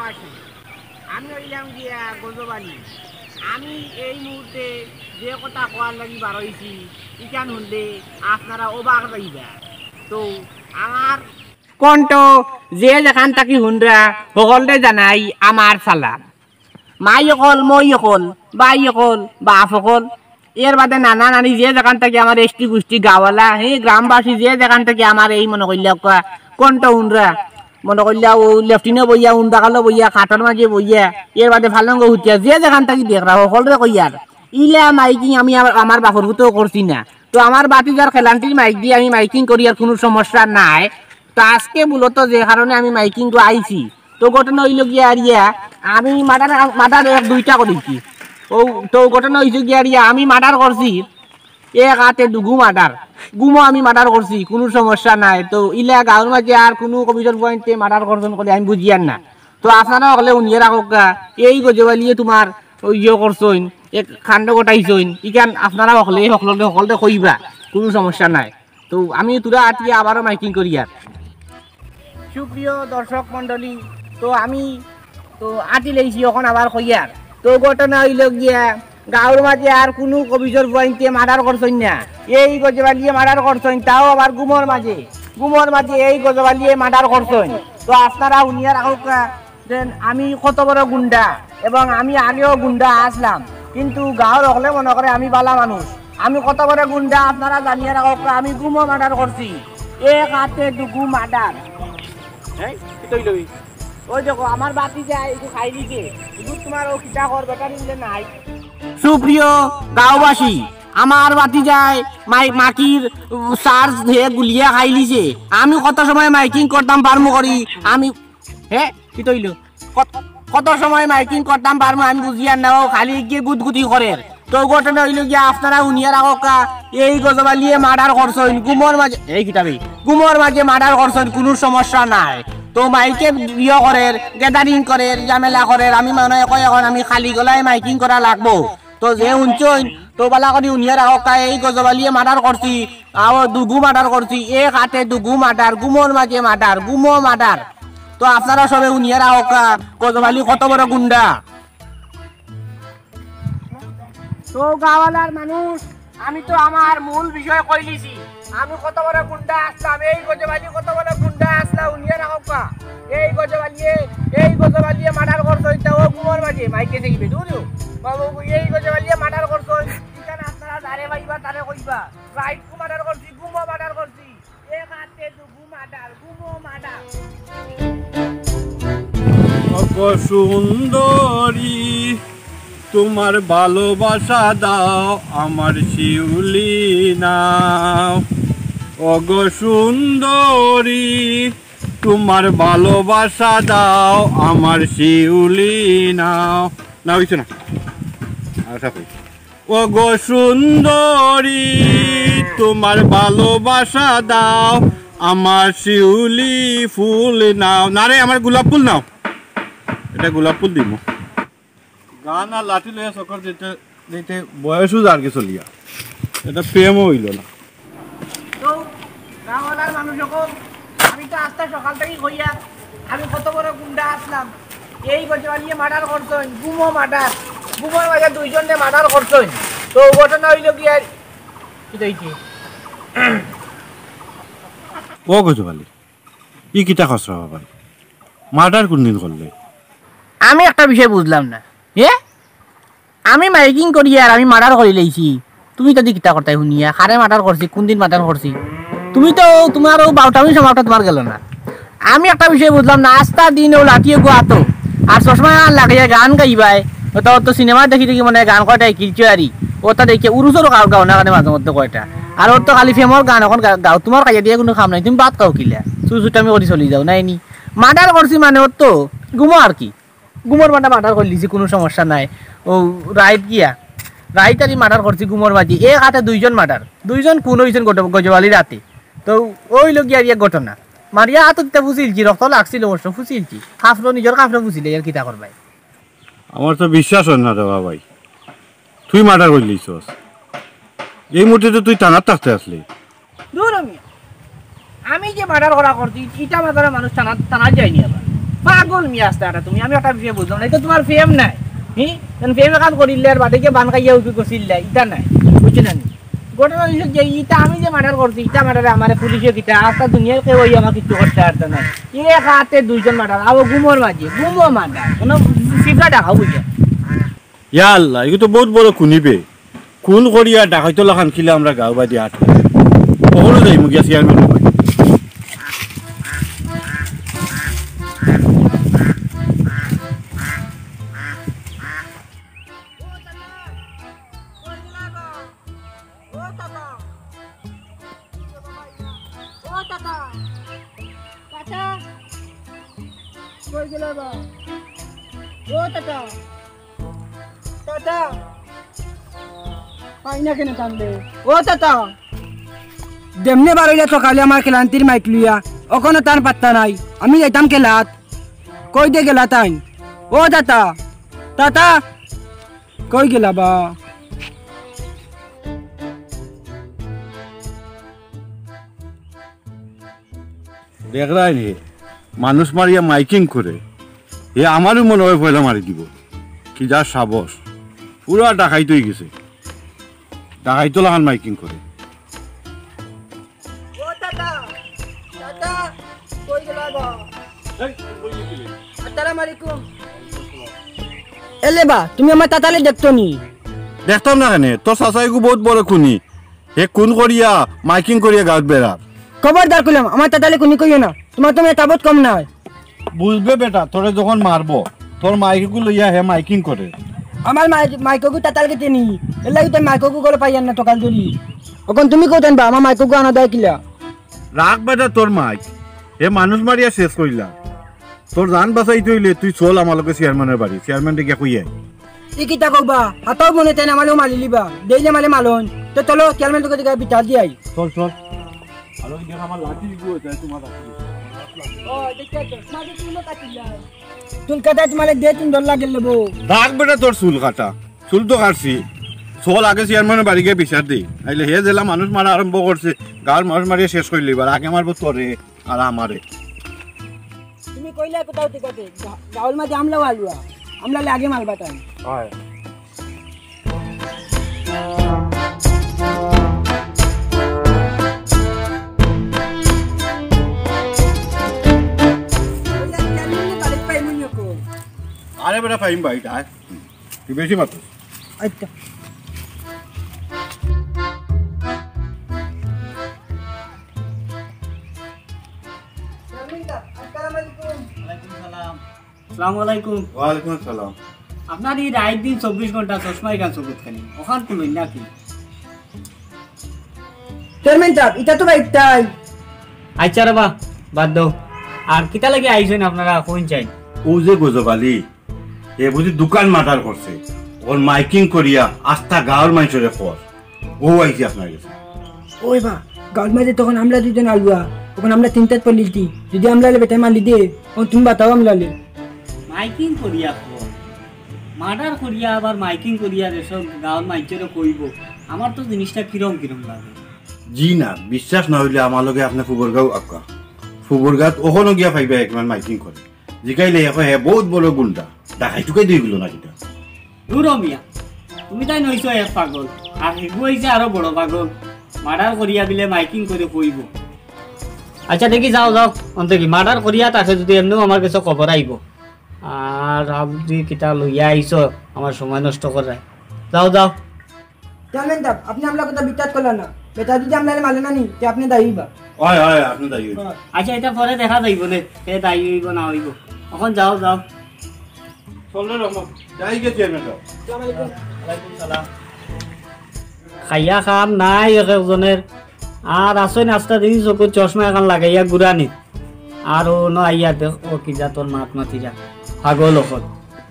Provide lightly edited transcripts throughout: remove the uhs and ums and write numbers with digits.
গাঁওবাসী, আমি হইলাম গিয়া গজবালি। আমি এই মুহূর্তে যে কথা কোয়ার লাগি বার হইছি ইখান শুনলে আপনারা অবাক যাইবা। তো আমার কণ্ঠ যে যেখান থাকি শুনরা সকলে জানাই আমার সালাম। মাই অকল, মই অকল, বাই অকল, বাপ অকল, এর বাদে নানা নানি যে যেখান থেকে আমার এসটি গোষ্ঠী গাওয়ালা সেই গ্রামবাসী যে যেখান থেকে আমার এই মনে করলে কণ্ঠ শুনরা মনে করলে ও লেফটিনে বইয়া উন্দাকালো বইয়া খাটর মাঝে বইয়া এর বাদে ফালঙ্গ হুতিয়া যে যেখান থেকে দেখরা সকলে কইয়ার ইলা মাইকিং আমি আমার বাপর ভূতেও করছি না। তো আমার বাতিজার খেলান্তির মাইক দিয়ে আমি মাইকিং করি আর কোনো সমস্যা নাই। তো আজকে মূলত যে কারণে আমি মাইকিং তো আইছি, তো ঘটনা হইল গিয়া আরিয়া আমি মার্ডার দুইটা করেছি। ও তো ঘটনা হইছে গিয়া আরিয়া আমি মার্ডার করছি এক হাতে দুগু মার্ডার, গুমো আমি মার্ডার করছি, কোনো সমস্যা নাই। তো ইলা গাঁর মাঝে আর কোনো কবিতার পয়েন্টে মার্ডার করছেন করে আমি বুঝিয়ান না। তো আপনারা হলে উনিয়ে রাখা এই গজবালিয়ে তোমার ইয়ে করছইন এক খান্ড গোটাইছইন ইখান আপনারা হলে সকলতে কইবা, কোনো সমস্যা নাই। তো আমি তোরা আটিয়ে আবারও মাইকিং করি আর। সুপ্রিয় দর্শক মন্ডলী, তো আমি তো আটি লেছি এখন আবার কইয়ার। তো ঘটনা হইল গিয়া গাঁর মাঝে আর কোনো কবিজর পয়েন্টে মার্ডার করছেন না, এই গজবালিয়ে মার্ডার করছেন, তাও আবার গুমর মাঝে এই গজবালিয়ে মার্ডার করছেন। তো আপনারা উনিয়া রাখা দেন আমি কত বড় গুন্ডা, এবং আমি আগেও গুন্ডা আসলাম, কিন্তু গাঁর হলে মনে করে আমি বালা মানুষ। আমি কত বড় গুন্ডা আপনারা জানিয়ে রাখা আমি গুমো মার্ডার করছি, এক হাতে দুগু মার্ডার। ওই দেখো আমার বাতি যায় একটু খাই দিকে তোমার ও খিটা কর বেটা নিলে নাই। সুপ্রিয় গাঁওবাসী, আমার বাতি যায় মাকির চার্জ ধেয়ে গুলিয়া খাই লিছে। আমি কত সময় মাইকিং করতাম পারমু করি আমি কি তৈল কত সময় মাইকিং করতাম পারমু আমি বুঝিয়ার নাও, খালি গিয়ে গুদগুদি করে। তো ঘটনা হইল গিয়া আপনারা উনিয়ার আকা এই গজবালিয়ে মার্ডার করছেন গুমর মাঝে, এই কিতাবি গুমর মাঝে মার্ডার করছেন, কোনো সমস্যা নাই। তো মাইকে বিয়ে করে গ্যাদারিং করে ঝামেলা করে, আমি মনে কয় এখন আমি খালি গলায় মাইকিং করা লাগবো। তো যে শুনছইন তো বালা করি উনিয়ার আকা এই গজবালিয়ে মার্ডার করছি, দুগু মার্ডার করছি, এক হাতে দুগু মার্ডার, গুমর মাঝে মার্ডার, গুমো মার্ডার। তো আপনারা সবে উনিয়ার আকা গজবালি কত বড় গুন্ডা। তো গাওয়ালার মানুষ আমি তো আমার মূল বিষয় কইলিছি, আমি কত বড় গুন্ডা আসলাম, এই গজবালি কত বড় গুন্ডা আসলাম উনিয়া রাখা এই গজবালিয়ে মার্ডার করছো ও গুমর মাঝে মাইকে দেখবে বুঝলো বাবু, এই গজবালিয়ে মার্ডার করছো এখানে আপনারা দাঁড়ে পাইবা তারে কইবা রাইট কু মার্ডার করছি, গুমো মার্ডার করছি, এক হাতে দুগু মার্ডার, গুমো মার্ডার। সুন্দরী তোমার ভালোবাসা দাও আমার শিউলি নাও, অগ সুন্দরী তোমার ভালোবাসা দাও আমার শিউলি নাও। না হইছে না অগ সুন্দরী তোমার ভালোবাসা দাও আমার শিউলি ফুল নাও। না রে আমার গোলাপ ফুল নাও, এটা গোলাপ ফুল দিব। গান আর লাঠি লইয়া চকর যেতে যেতে বয়সও যার গে চলিয়া, এটা প্রেমও হইল না। তো গাঁওয়ালার মানুষ যখন আমি তো আজকে সকাল থেকে হইয়া আমি কত বড় গুন্ডা আসলাম, এই গজবালিয়ে মার্ডার করছেন, গুমো মার্ডার, গুমোর মাঝে দুইজনে মার্ডার করছেন। তো ঘটনা হইল কি আর কি ও গজবালি ই কিতা খসরা ভাই মার্ডার কোন দিন করলে? আমি একটা বিষয় বুঝলাম না, আমি মাইকিং করি আর আমি মার্ডার করে লাইছি, তুমি তো কিতা করতাই শুনিয়া খারে মার্ডার করছি, কোন দিন মার্ডার করছি? তুমি তো তোমার বাউটামি সমাপটা তোমার গেল না। আমি একটা বিষয় বুঝলাম না, আস্তা দিন ও লাঠিয়ে গোয়াতো আর চশমা লাগিয়ে গান গাইবাই, ওটা তো সিনেমা দেখি দেখি মানে গান কয়টাই কিলছো আরি ওটা দেখে উরুচরও গাও না কারণে মাঝে মধ্যে কয়টা, আর ওর তো খালি ফেমর গান এখন গাও, তোমার কাজে দিয়ে কোনো কাম নাই, তুমি বাদ খাও কিলা চুচুটা আমি করে চলি যাও নাইনি। মার্ডার করছি মানে ওর তো গুমো আর কি, গুমর মার্ডার করে লিছি, কোনো সমস্যা নাই। ও রাইট গিয়া রাইটারই মার্ডার করছি গুমর মাঝি, এক হাতে দুইজন মার্ডার, দুইজন খুন হয়েছেন গজবালি রাতে। তো ওই লোক গিয়া ঘটনা মারিয়া হাতটা ফুসিলছি, রক্ত লাগছিল অবশ্য ফুসিলছি, কাফলো নিজের কাফলো ফুসিলে আর কিতা করবাই। আমার তো বিশ্বাস হয় না রে ভাই, তুই মার্ডার করে লিছস, এই মুহূর্তে তো তুই টানার থাকতে আসলি। দূর আমি যে মার্ডার করা করছি ইটা মাদার মানুষ টানা যায়নি আবার, পাগল মিয়াস্তাটা তুমি, আমি একটা বিষয় বুঝলাম না, এটা তোমার ফেম নাই ফেম কাজ করিলে আর বাড়িকে বান খাইয়া উঠি করছিল ইটা নাই বুঝছি না ঘটনা হইল যে ইটা আমি যে মার্ডার করছি ইটা মার্ডারে আমার পুলিশে কিটা আস্তা দুনিয়ার কেউ আমার কিছু করতে পারতো না এক হাতে দুইজন মার্ডার আবার গুমোর মাঝে গুমো মার্ডার কোনো সিফা ডাকা বুঝে ইয়া আল্লাহ এগুলো তো বহুত বড় খুনিবে খুন করিয়া ডাকাইতো লাখান খিলে আমরা গাঁও বাদি আট কখনো যাই মুগিয়া চেয়ারম্যান দেমনে বারইলা সকালে আমার খেলান্তির মাইক লইয়া ওখানে তার পাত্তা নাই আমি যাইতাম খেলাত কই দে গেলা তাই ও দাতা দাতা কই গেলা বা দেখলাই নি মানুষ মারিয়া মাইকিং করে এ আমারও মনে হয় পয়লা মারি দিব কি যা সাবস পুরা ডাকাইতই গেছে ডাকাইতো লাখান মাইকিং করে এলে বা তুমি আমার তাতালে দেখতো নি দেখতাম না কেন তোর চাচাইকু বহুত বড় খুনি হে খুন করিয়া মাইকিং করিয়া গাঁত বেড়া খবরদার করলাম আমার তাতালে কোনি কইও না তোমার তো মেয়ে তাবত কম নাই বুঝবে বেটা তোরে যখন মারবো তোর মাইকু লইয়া হে মাইকিং করে আমার মাইককু তাতাল কেটে নি এর লাগি তাই মাইককু করে পাইয়ান না টকাল ধরি এখন তুমি কোতেন বা আমার মাইককু আনা দেয় কিলা রাখ বেটা তোর মাইক হে মানুষ মারিয়া শেষ করিলা তোর জান বাঁচাইতে হইলে তুই চল আমার লোকে চেয়ারম্যানের বাড়ি চেয়ারম্যান ডেকে কইয়া ই কিতা কবা হাতাও মনে তেন আমালেও মালি লিবা দেইলে মালে মালন তো চলো চেয়ারম্যান তোকে দিকে বিটা দিয়াই চল চল আলো দেখ আমার লাঠি দিব যায় তোমার ও দেখতে মাঝে তুমি কাটিলা তুল কাটা তোমালে দে তিন ডলার লাগে লবো রাখ বেটা তোর চুল কাটা চুল তো কাটছি চল আগে চেয়ারম্যানের বাড়ি গিয়ে বিচার দিই আইলে হে জেলা মানুষ মারা আরম্ভ করছে গাঁর মানুষ মারিয়া শেষ করলি এবার আগে মারবো তোরে আর আমারে তুমি কইলা কোথাও টিকাতে গাউল মাঝে আমলা আলুয়া আমলা আগে মালবা তাই হয় আরে বেটা ফাইম ভাই আয় তুই বেশি মাত্র আচ্ছা আসসালামু আলাইকুম ওয়ালাইকুম আসসালাম আপনার এই রাত দিন 24 ঘন্টা চশমাই গান সবুত খানি ওখান কুলই নাকি চেয়ারম্যান সাহেব এটা তো বাইকটাই আচ্ছা রে বা বাদ দাও আর কিতা লাগে আইছেন আপনারা কোন চাই ও যে গজবালি এ বুঝি দোকান মার্ডার করছে ওর মাইকিং করিয়া আস্থা গাঁর মানুষের খবর ও আইছি আপনার কাছে ওই বা গাউল মাঝে তখন আমলা দুজন আলুয়া তখন আমরা তিনটাত পলিলতি যদি আমলালে বেটা মালি দে ও তুমি বাতাও আমলালে মাইকিং করিয়া মার্ডার করিয়া আবার মাইকিং করিয়া এসব গাঁৱৰ মানুষেরও কইব আমার তো জিনিসটা কিরম কিরম লাগে জি না বিশ্বাস না হইলে আমার লগে আপনার ফুবরগাঁও আঁকা ফুবরগাঁত ওখানে গিয়া পাইবা একমান মাইকিং করে জিকাইলে এখন হে বহুত বড় গুন্ডা ডাকাই টুকাই দিয়ে গেল না কিটা দূর মিয়া তুমি তাই নইছো এক পাগল আর হেগু হইছে আরো বড় পাগল মার্ডার করিয়া দিলে মাইকিং করে কইব আচ্ছা দেখি যাও যাও অন্তে কি মার্ডার করিয়া তাকে যদি এমনিও আমার কাছে খবর আইব আর আপনি কিতা লইয়া আইছো আমার সময় নষ্ট করে যাও যাও চেয়ারম্যান সাহেব আপনি আমলা কথা বিচার করলেন না বেটা যদি আমলালে মালে না নি তে আপনি দাইবা হয় হয় আপনি দায়ী আচ্ছা এটা পরে দেখা যাইব নে সে দায়ী হইব না হইব এখন যাও যাও চললে রকম যাই গে চেয়ারম্যান খাইয়া খাম নাই একজনের আর আসই নাস্তা দিন চকুর চশমা এখন লাগাইয়া গুড়ানি আর ও ন আইয়া দেখ ও কি যা তোর মাত মাতি যা পাগল অকল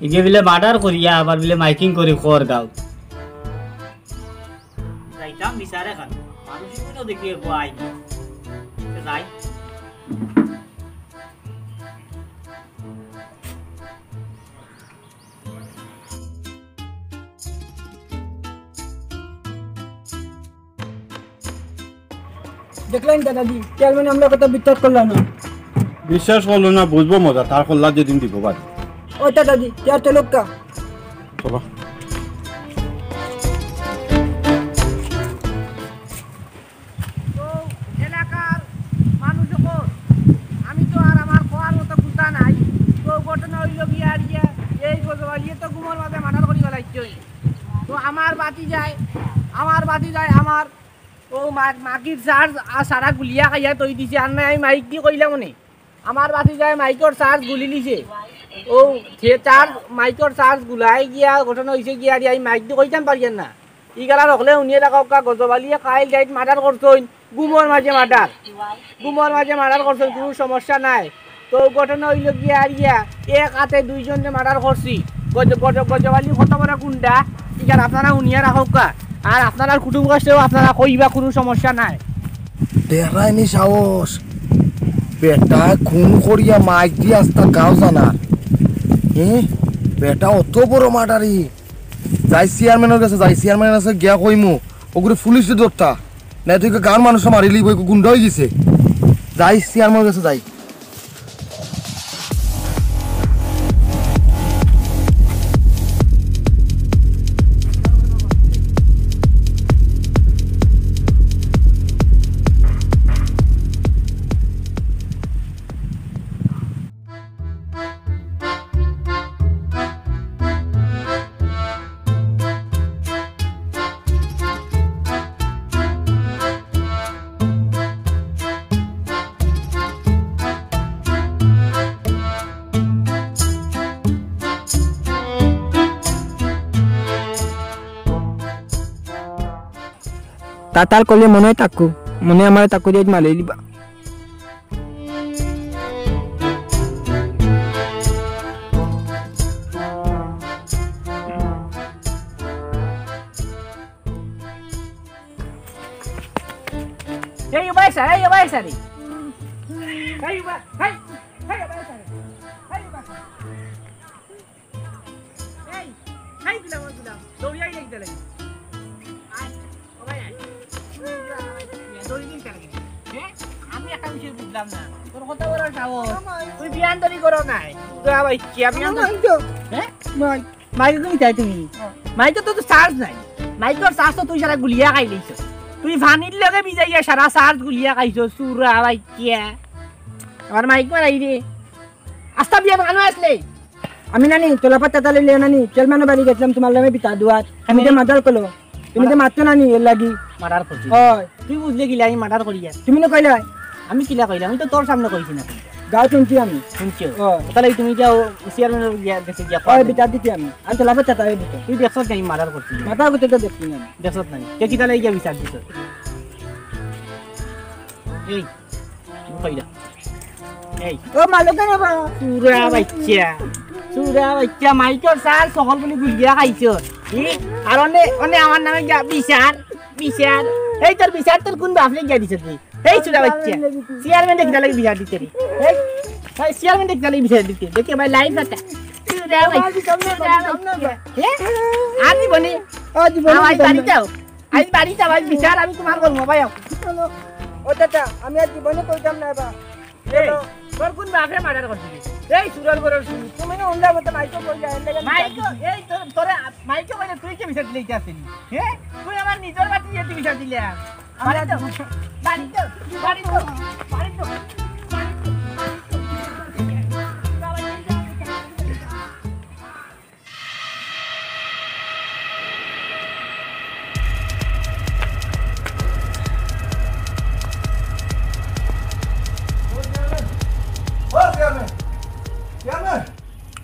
ইগে বিলে মার্ডার করিয়া আবার বিলে মাইকিং করি খর গাঁও যাইতাম বিচারে খান মানুষ দেখি আই যাই দেখলেন দাদাজি চেয়ারম্যান আমলা কথা বিচার করলেন না বিশ্বাস করলো না বুঝবো মজা তার কল্লা যেদিন দিব বাদ ও দাদি ইয়ার তো লোকটা বাবা তো এলাকার মানুষ যখন আমি তো আর আমার খাওয়ার মতো কুতা নাই তো ঘটনা হইল গিয়া আর গিয়া এই গজবালিয়ে তো গুমর মাঝে মাথার করি গেলাইছে তো আমার বাতি যায় আমার ও মাকির চার্জ আর সারা গুলিয়া খাইয়া তৈ দিছে আর নাই আমি মাইক দি কইলাম মনে আমার বাতি যায় মাইকর চার্জ গুলি লিছে ও সে চার্জ মাইকর চার্জ গুলাই গিয়া ঘটনা হয়েছে গিয়া আর আমি মাইক দি কইতাম পারিয়েন না ই গেলা রকলে শুনিয়ে থাকা গজবালিয়ে খাইল যাই মার্ডার করছেন গুমর মাঝে মার্ডার করছেন কোনো সমস্যা নাই তো ঘটনা হইল গিয়া আর গিয়া এক হাতে দুইজনে মার্ডার করছি গজবালি কত বড় গুন্ডা ইকার আপনারা শুনিয়ে রাখা আর আপনার কুটুম কাছেও আপনারা কইবা কোনো সমস্যা নাই দেখায়নি সাহস বেটা খুন করিয়া মাইক দিয়ে আস্তা গাও জানার বেটা অত বড় মার্ডারি যাই চেয়ারম্যানের কাছে গিয়া কইমু ওগুলো পুলিশে ধরতা না তুই গাঁর মানুষ মারিলি বই গুন্ডা হয়ে গেছে যাই চেয়ারম্যানের কাছে যাই তাতার করলে মনে হয় থাকো মনে আমার তাকু দিয়ে মালে দিবা এই ভাই স্যার এই ভাই স্যার আমি একটা বিষয় বুঝলাম না তোর কথা বলার সাহস তুই বিয়ান তৈরি করো নাই মাইক তুমি চাই তুমি মাইক তো চার্জ নাই মাইকর চার্জ তো তুই সারা গুলিয়া খাই লইছ তুই ভানির লগে বিজাইয়া সারা চার্জ গুলিয়া খাইছ সুরা বাইকিয়া আমার মাইক মারাই রে আস্তা বিয়া বানো আসলে আমি নানি তোলা পাতা তালে লিয়ে নানি চল মানে বাড়ি গেছিলাম তোমার নামে বিতা দুয়ার আমি তো মাদার কলো তুমি তো মারতো নানি এর লাগি মার্ডার করছিস হয় তুই বুঝলে কিলা আমি মার্ডার করিয়া তুমি না কইলা আমি কিলা কইলাম আমি তো তোর সামনে কইছি না গাও শুনছি আমি শুনছো হয় তাহলে তুমি যাও চেয়ারম্যানের গিয়া দেশে গিয়া হয় বিতা দিতি আমি তোলা পাতা তালে দিতে তুই দেখছ নাই মার্ডার করছিস মাথা গুতে তো দেখছি না দেখছ নাই কে কি তাহলে গিয়া বিচার দিছ এই কইলা এই ও মালক না বা সুরা বাচ্চা মাইকর স্যার সকল বলি গুলিয়া খাইছ আর অনে আমার নামে গিয়া বিচার এই তোর বিচার তোর কোন বাপলে গিয়া দিছ তুই এই সুরা বাচ্চা চেয়ারম্যান দেখতে লাগে বিচার দিতে রে এই চেয়ারম্যান দেখতে লাগে বিচার দিতে দেখে ভাই লাইভ আছে সুরা বাচ্চা আর দিবনি আজ বাড়ি যাও আজ বিচার আমি তোমার করবো ভাই ও দাদা আমি আজ জীবনে কইতাম না বা এই তোর কোন বাপে মার্ডার করছিস এই সুরাল করার শুরু তুমি না উন্ডা মত মাইকো কই যায় এর লাগি মাইকো এই তোরে মাইকো কইলে তুই কি বিচার দিলে যাচ্ছিস হ্যাঁ তুই আমার নিজের বাতি যেতে বিচার দিলে আমার তো বাড়ি তো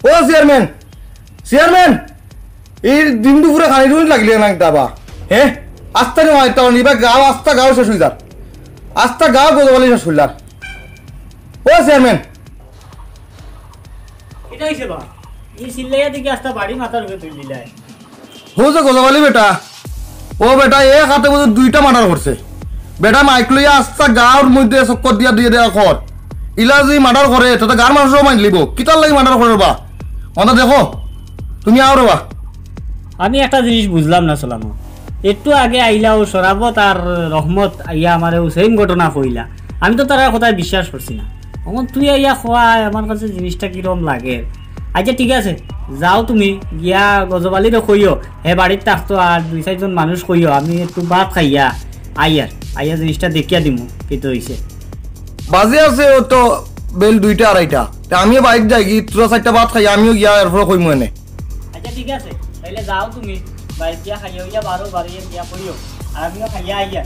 ও চেয়ারম্যান এই দিন দুপুরে খানি টুনি লাগলে না দাবা হ্যাঁ আস্তা নিয়ে মাইতে নিবা গাও আস্তা গাও শেষ হয়ে যার আস্তা গাও গজবালি শেষ হইলার ও চেয়ারম্যান এটা হইছে বা এই সিল্লাইয়া দিকে আস্তা বাড়ি মাথার উপরে তুই দিলাই হো যে গজবালি বেটা ও বেটা এক হাতে বোধ দুইটা মার্ডার করছে বেটা মাইক লইয়া আস্তা গাওর মধ্যে চক্কর দিয়া দিয়ে দেওয়া খর ইলা যদি মার্ডার করে তো গাঁর মানুষও মাইন লিব কিতার লাগি মার্ডার করে বা অন্ত দেখো তুমি আও রবা আমি একটা জিনিস বুঝলাম না সালামু একটু আগে আইলাও সরাবত আর রহমত আইয়া আমার সেম ঘটনা কইলা আমি তো তার কথায় বিশ্বাস করছি না এখন তুই আইয়া খোয়াই আমার কাছে জিনিসটা কিরম লাগে। আচ্ছা ঠিক আছে, যাও তুমি গিয়া গজবালিরে কইও হে বাড়ির থাকতো আর 2-4 মানুষ কইও আমি একটু ভাত খাইয়া আইয়া জিনিসটা দেখিয়া দিমু কিন্তু হইছে। বাজে আছে ও তো বেল 2টা 2:30টা, আমিও বাইক যাই কি তোরা 4টা ভাত খাই আমিও গিয়া এরপর কইমু এনে। আচ্ছা ঠিক আছে, তাইলে যাও তুমি বাইক গিয়া খাইয়া হইয়া বাড়ি গিয়া কইও আর আমিও খাইয়া আইয়া।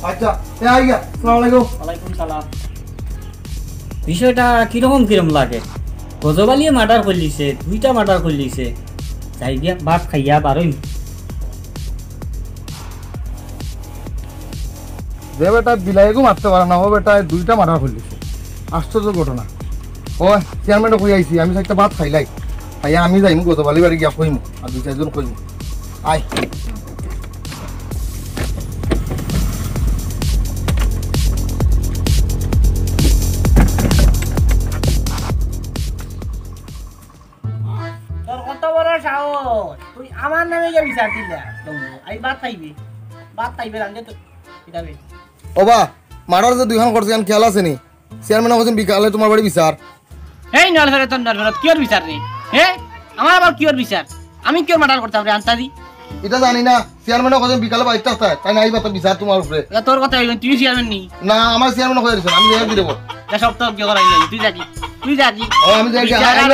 আচ্ছা আইয়া, আসসালামু আলাইকুম। ওয়ালাইকুম সালাম। বিষয়টা কিরকম লাগে, গজবালিয়ে মার্ডার করলিছে, 2টা মার্ডার করলিছে, যাই গিয়া ভাত খাইয়া বারোই। যে বেটা বিলাইগো মারতে পারে না ও বেটা 2টা মার্ডার করলিছে, আশ্চর্য ঘটনা। ও চেয়ারম্যানটা কই আইছি আমি 4টা ভাত খাইলাই, খাইয়া আমি যাইমু গতবালি বাড়ি গিয়া কইমু আর 2-4 জন কইমু। আয় তোর কত বড় সাহস, তুই আমার নামে যে বিচার দিলা? আই ভাত খাইবে রান্ধে তো কিতাবে। ও বা মার্ডার যে 2খান করছে আমি খেয়াল আছে নি? চেয়ারম্যান কইছেন বিকালে তোমার বাড়ি বিচার। এই নলফেরে তোর নলফেরত কিওর বিচার রে? হে আমার আবার কিওর বিচার? আমি কিওর মার্ডার করতাম রে আন্তাদি? এটা জানি না, চেয়ারম্যান কইছেন বিকালে বাড়িতে আসতে তাই না আইবা তো বিচার তোমার উপরে। এটা তোর কথা হইল, তুই চেয়ারম্যান নি? না আমার চেয়ারম্যান কই দিছেন আমি যাই দেব। যা সব তো কি করাইল, তুই যাজি। ও আমি যাই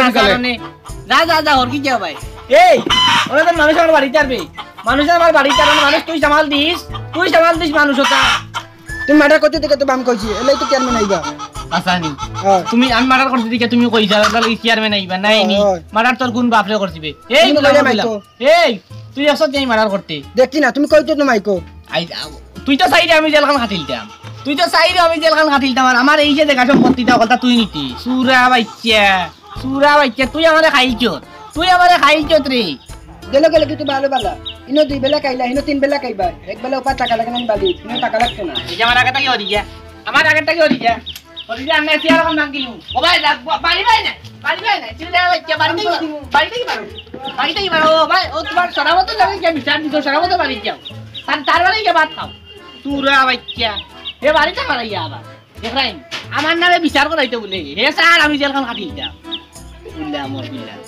বিকালে। যা হর কি যাও ভাই। এই ওরা তো মানুষ আমার বাড়িতে আসবে, মানুষ আমার বাড়িতে আসবে, মানুষ তুই সামাল দিস মানুষ ওটা। তুমি মার্ডার করতে দেখে তো বাম কইছি এলাই তো চেয়ারম্যান আইবা। আসানি হ্যাঁ তুমি আমি মার্ডার করতে দিকে তুমি কইছা চেয়ারম্যান আইবা নাইনি? মার্ডার তোর গুণ বাপরে করছিবে। এই এই তুই আসছ যাই মার্ডার করতে দেখছি না তুমি কইতো তো মাইকো। তুই তো চাইরে আমি জেলখান খাটিলতাম, আর আমার এই যে দেখা সম্পত্তিটা কথা তুই নিতি। সুরা বাচ্চা তুই আমারে খাইছত রে। গেলে কিন্তু ভালো বালা ইনো 2 বেলা খাইলা ইনো 3 বেলা খাইবা, এক বেলা উপর টাকা লাগে না বালি ইনো টাকা লাগতো না। এই যে আমার আগেটা কি হরি যা আমি এসে আর কোন নাম দিলু। ও ভাই বাড়ি ভাই না চিলে বাচ্চা বাড়িতে বাড়ো ভাই। ও তোমার সরাবত লাগে কি বিচার দিছো? সরাবত বাড়ি যাও, তার বাড়ি গিয়ে ভাত খাও। সুরা বাচ্চা এ বাড়িতে মারাইয়া আবার দেখরাই আমার নামে বিচার করাইতে বলে। হে স্যার আমি জেলখান খাটিলতাম বুঝলাম বুঝলাম।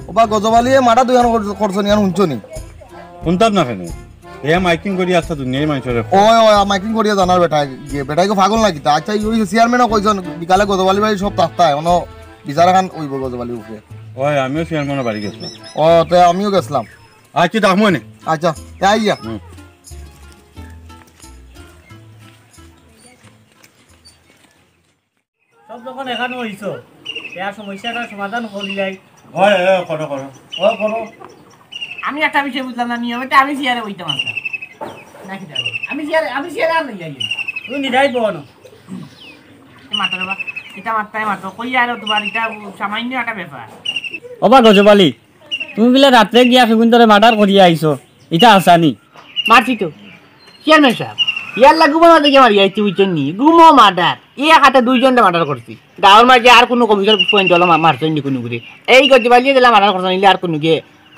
ও বা গজবালিয়ে মার্ডার 2খান করছে নি আর শুনছো নি? শুনতাম না কেন, এ মাইকিং করি আসতা দুনিয়ার মানুষের। ও মাইকিং করিয়া জানার বেটা বেটাইকে পাগল নাকি তা? আচ্ছা ওই চেয়ারম্যানও কইছেন বিকালে গজবালি বাড়ি সব তাস্তায় অন বিচার এখন ওইব গজবালির উপরে। ওই আমিও চেয়ারম্যানের বাড়ি গেছিলাম। ও তো আমিও গেছিলাম। আচ্ছা দেখবো নে। আচ্ছা আইয়া সব যখন এখানে হইছো এর সমস্যাটার সমাধান করিলাই। হয় করো আমি একটা বিষয় বুঝলাম না, নিয়মিত আমি চেয়ারে বইতাম আসতাম নাকি? আমি চেয়ারে আর লইয়া গেছি। তুই নিদাই বনো মাত্র বা এটা মাত্রায় মাত্র কই আর তোমার এটা সামান্য একটা ব্যাপার। ওবা গজবালি তুমি বলে রাত্রে গিয়া ফিগুন্তরে মার্ডার করিয়া আইছো, এটা আসানি? মারছি তো চেয়ারম্যান সাহেব, ইয়াল্লা গুমো দিকে মারি আইছি বুঝছেন নি? গুমো মার্ডার এই হাতে 2 জনটা মার্ডার করছি। গাঁৱৰ মাঝে আর কোনো কমিশন পয়েন্ট হলো মারছেন নি কোনো করে। এই গজবালিয়ে দিলাম মার্ডার করছেন নিলে আর কোনো গিয়ে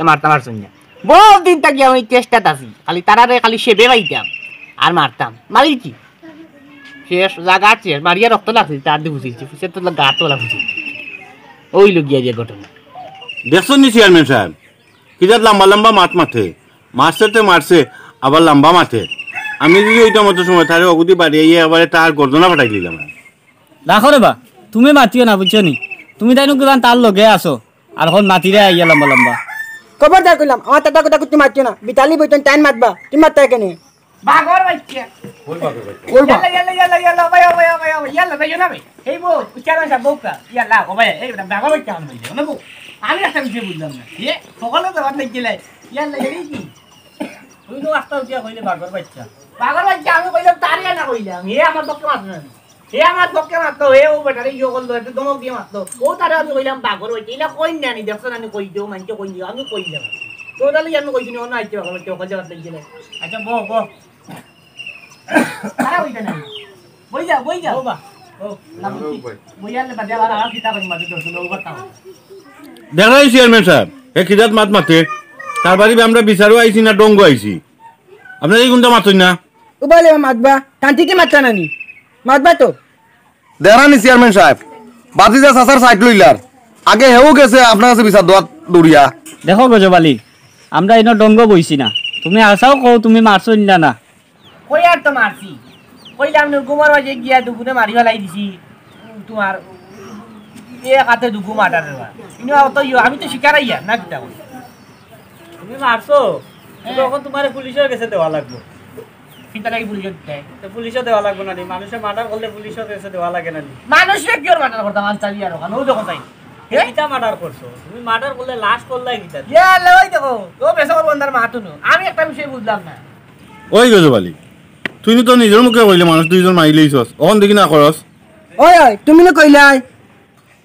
মারছেন না। বহু দিন থাকি আমি চেষ্টাত আছি, খালি সেবে পাইতাম আর মারতাম। মারিছি শেষ জায়গা শেষ মারিয়া রক্ত লাগছে, তার দিয়ে বুঝেছি সে তো গা তোলা বুঝেছি। ওই লোক গিয়া যে ঘটনা দেখছো নি চেয়ারম্যান সাহেব কিজাত লম্বা মাছ মারছে আবার লম্বা মাঠে। আমি যদি ওইটা মতো সময় তাহলে অগুদি বাড়ি আবার তার গর্দনা ফাটাই দিলাম। রাখো রে বা তুমি মাতিও না বুঝছো নি? তুমি তাই কিমান তার লগে আসো আর এখন মাতিরে আইয়া লম্বা। খবরদার কইলাম আমার টাটা কথা তুমি মারছো না, বিতালি বইতন টাইম মারবা তুমি মারতা কেন? বাগর বাচ্চা কইবা ইয়াল্লা ভাই ইয়াল্লা ভাই না ভাই। এই বউ চেয়ারম্যান সাহেব বউকা ইয়াল্লা ও ভাই এই বাগর বাচ্চা আমি বলি না বউ। আমি একটা বিষয় বুঝলাম না, এ সকালে তো বাদ গেলে ইয়াল্লা এই কি তুই তো আস্তা উঠিয়া কইলে বাঘর বাচ্চা আমি কইলাম তারই না কইলাম। এ আমার পক্ষে মারতো না, এ ও বেটারে ইয়ে করলো একটু দমক দিয়ে মারতো। ও তারা আমি কইলাম বাঘর বাচ্চা এটা কই না নি দেখছো না কই দিও মানছে কই দিও আমি কইলাম তো তাহলে আমি কইছি অন্য আইতে বাঘর বাচ্চা কাজে বাদ গেলে। আচ্ছা বো তারা কইতা না বই যা বা বইয়ালে বাদে আবার আর কিতা কই মারতে দছলো ও কথা। দেখাই চেয়ারম্যান সাহেব এ কিজাত মাছ মারতে তার বাড়ি আমরা বিচারও আইছি না ডঙ্গ আইছি আপনার এই কোনটা মাতই না উবাইলে মাতবা তান্ত্রিকে মাতটা নানি মাতবা তো দেখানি চেয়ারম্যান সাহেব বাতিজা চাচার সাইড লইলার আগে হেও গেছে আপনার কাছে বিচার দোয়া দৌড়িয়া দেখো গজবালি আমরা এনে ডঙ্গ বইছি না তুমি আসাও কও তুমি মারছো না কই আর তো মারছি কইলাম না গুমার মাঝে গিয়া দুপুরে মারি ফেলাই দিছি তোমার এ হাতে দুগু মাটার কিন্তু তো আমি তো শিকারাইয়া না কিতা তুমি মারছো তখন তোমার পুলিশের কাছে দেওয়া লাগবে চিন্তা লাগি পুলিশে দেয় তো পুলিশে দেওয়া লাগবে না মানুষে মার্ডার করলে পুলিশের কাছে দেওয়া লাগে না মানুষে কি ওর মাটার করতাম আনসারি আর ওখানে ও যখন তাই কিটা মার্ডার করছো তুমি মার্ডার করলে লাশ করলে কিটা ইয়া লই দেখো ও বেসর বন্দার মাতুনো আমি একটা বিষয় বুঝলাম না ওই গজবালি তুই তো নিজের মুখে কইলে মানুষ দুইজন মারি লইছস অন দেখি না করস ওই ওই তুমি না কইলাই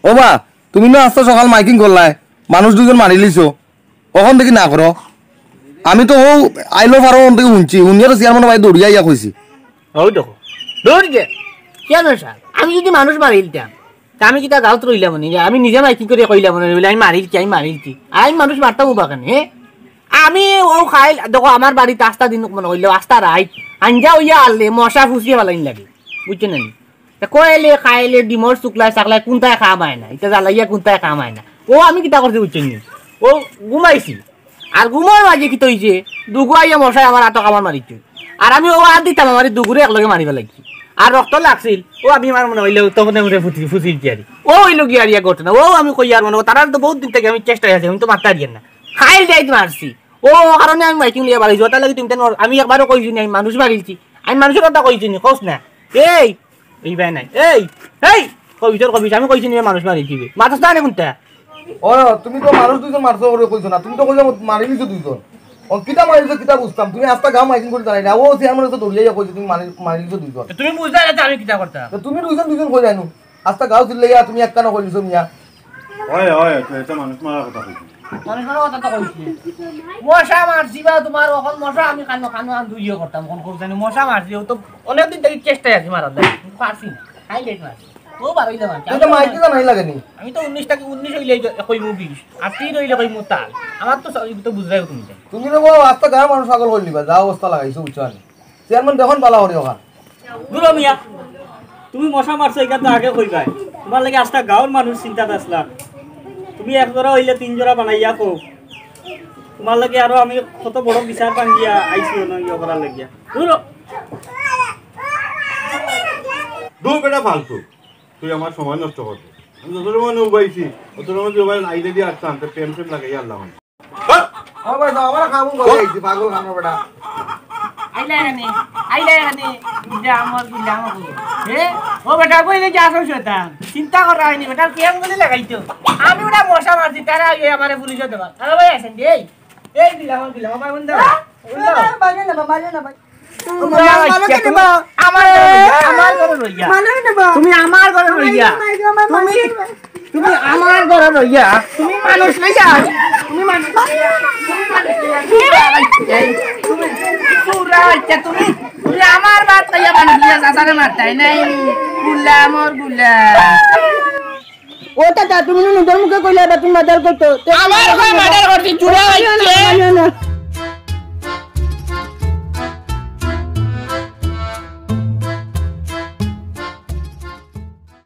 ও বা তুমি না আজকে সকাল মাইকিং করলাই মানুষ দুজন মারি লিছো কখন দেখি না করো আমি তো ও আইলো পারো থেকে শুনছি শুনিয়ে তো চেয়ারম্যান ভাই দৌড়িয়া ইয়া কইছি ওই দেখো দৌড় গে কেন স্যার আমি যদি মানুষ মারিলতাম তা আমি কিটা গাঁত রইলাম নি আমি নিজে মাইকিং করে কইলাম না আমি মারিলছি আমি মানুষ মারতাম বাগান আমি ও খাই দেখো আমার বাড়িতে আস্তা দিন মনে হইলো আস্তা রাইট আঞ্জা হইয়া আনলে মশা ফুসিয়ে ভালো লাগে বুঝছেন না কইলে খাইলে ডিমর শুকলাই চাকলাই কোনটায় খাম হয় না এটা জ্বালাইয়া কোনটায় খাম হয় না ও আমি কিটা করতে বুঝছেন ও ঘুমাইছি আর ঘুমার মাঝে কি তৈছে দুগুয়াইয়া মশাই আমার আটক আমার মারিছে আর আমি ও আর দিতাম আমার দুগুরে একলগে মারিবা লাগছি আর রক্ত লাগছিল ও আমি আমার মনে হইলে তখন ফুসিল কি ও হইলো কি আর ইয়া ঘটনা ও আমি কই আর মনে তারা তো বহুত দিন থেকে আমি চেষ্টা আছে আমি তো মারতে পারি না খাইল যাইতে মারছি ও কারণে আমি মাইকিং লিয়া বাড়ি ওটা লাগে তুমি আমি একবারও কইছি আমি মানুষ মারিছি আমি মানুষের কথা কইছি নি কস না এই ভাই নাই এই কবিছ আমি কইছি নি মানুষ মারিছি মাথা না কোনটা ও তুমি তো মানুষ দুজন মারছো করে কইছো না তুমি তো কইছো মারি লিছো দুজন ও কিটা মারিছো কিটা বুঝতাম তুমি আজকে গাও মাইকিং করে জানাই না ও চেয়ারম্যান তো দৌড়িয়া কইছো তুমি মারি লিছো দুজন তুমি বুঝলা না আমি কিটা করতাম তো তুমি দুজন কই জানো আজকে গাও দিলে তুমি এক কানো কইছো মিয়া হয় হয় এটা মানুষ মারার কথা কইছি মানুষের কথা তো কইছি মশা মারছি বা তোমার ওখান মশা আমি কানো আন দুইও করতাম কোন জানি মশা মারছি ও তো অনেকদিন থেকে চেষ্টা আছে মারার কিন্তু পারছি না খাই যাই না ও বারই দেবা এটা মাইকি জানাই লাগেনি আমি তো 19 হইলে কইমু 20 আর 3 হইলে কইমু তাল আমার তো বুঝরাই তুমি তুমি তো আজকে গাও মানুষ পাগল হইলি বা যা অবস্থা লাগাইছো উচ্চান চেয়ারম্যান দেখুন বালা হরি ওখান দুলো মিয়া তুমি মশা মারছো এটা তো আগে কইবাই তোমার লাগে আজটা গাঁওর মানুষ চিন্তাত আসলা তুমি এক জোড়া হইলে 3 জোড়া বানাইয়া কো তোমার লাগে আরো আমি কত বড় বিচার পাঙ্গিয়া আইছি না ইয়া করার লাগিয়া দুলো দু বেটা ফালতু তুই আমার সময় নষ্ট করছিস আমি যত মানে উবাইছি অত সময় উবাই আইলে দিয়ে আসতাম তো প্রেম লাগাই আল্লাহ ও ভাই আমার খাবো গলে আইছি পাগল খানো বেটা আইলা এখানে যা আমার ও বেটা কইলে যা সইতা চিন্তা করা হয়নি বেটা কেম গলি লাগাইতো আমি ওটা মশা মারছি তারা আমারে পুলিশে দেবা আরে ভাই আসেন এই দিলাম আমার বন্ধু তুমি আমার ঘরে রইয়া তুমি আমার ঘরে রইয়া তুমি মানুষ লইয়া তুমি মানুষ তুমি আমার বাত লইয়া মানুষ লইয়া সাসারে মারতাই নাই গুলা মোর গুলা ও টাটা তুমি নিজের মুখে কইলা তুমি মাদার করতো আমার